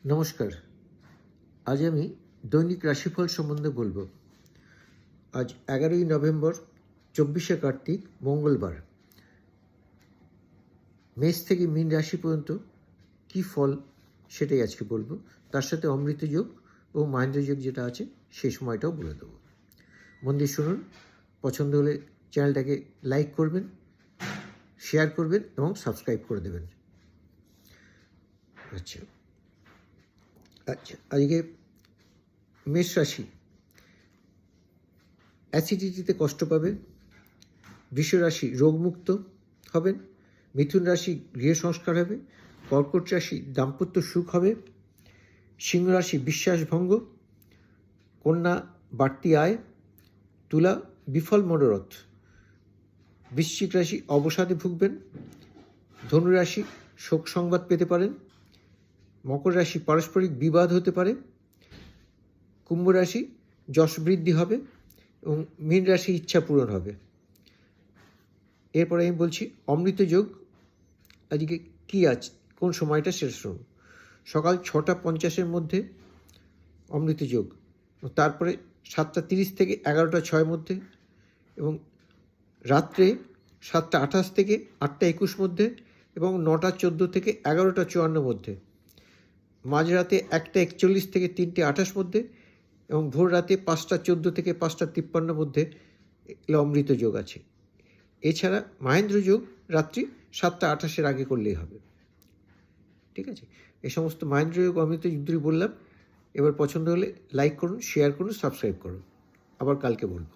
নমস্কার। আজ আমি দৈনিক রাশিফল সম্বন্ধে বলবো। আজ 11ই নভেম্বর, 24শে কার্তিক, মঙ্গলবার। মেষ থেকে মীন রাশি পর্যন্ত কী ফল সেটাই আজকে বলবো। তার সাথে অমৃত যোগ ও মহেন্দ্র যোগ যেটা আছে সেই সময়টাও বলে দেবো। মন দিয়ে শুনুন। পছন্দ হলে চ্যানেলটাকে লাইক করবেন, শেয়ার করবেন এবং সাবস্ক্রাইব করে দেবেন। আচ্ছা, আজকে মেষ রাশি অ্যাসিডিটিতে কষ্ট পাবে। বৃষ রাশি রোগমুক্ত হবেন। মিথুন রাশি গৃহ সংস্কার হবে। কর্কট রাশি দাম্পত্য সুখ হবে। সিংহ রাশি বিশ্বাসভঙ্গ। কন্যা বাড়তি আয়। তুলা বিফল মনোরথ। বৃশ্চিক রাশি অবসাদে ভুগবেন। ধনু রাশি শোক সংবাদ পেতে পারেন। মকর রাশি পারস্পরিক বিবাদ হতে পারে। কুম্ভ রাশি যশ বৃদ্ধি হবে এবং মীন রাশি ইচ্ছা পূরণ হবে। এরপরে আমি বলছি অমৃত যোগ আজকে কী আছে, কোন সময়টা শেষ শুনুন। সকাল 6:50 মধ্যে অমৃত যোগ, তারপরে 7:30 থেকে 11:06 মধ্যে, এবং রাত্রে 7:28 থেকে 8:21 মধ্যে, এবং 9:14 থেকে 11:54 মধ্যে, মাঝরাতে 1:41 থেকে 3:28 মধ্যে, এবং ভোর রাতে 5:14 থেকে 5:53 মধ্যে এগুলো অমৃত যোগ আছে। এছাড়া মহেন্দ্র যোগ রাত্রি 7:28 আগে করলেই হবে। ঠিক আছে, এই সমস্ত মহেন্দ্র যোগ অমৃত যোগ বললাম। এবার পছন্দ হলে লাইক করুন, শেয়ার করুন, সাবস্ক্রাইব করুন। আবার কালকে বলবো।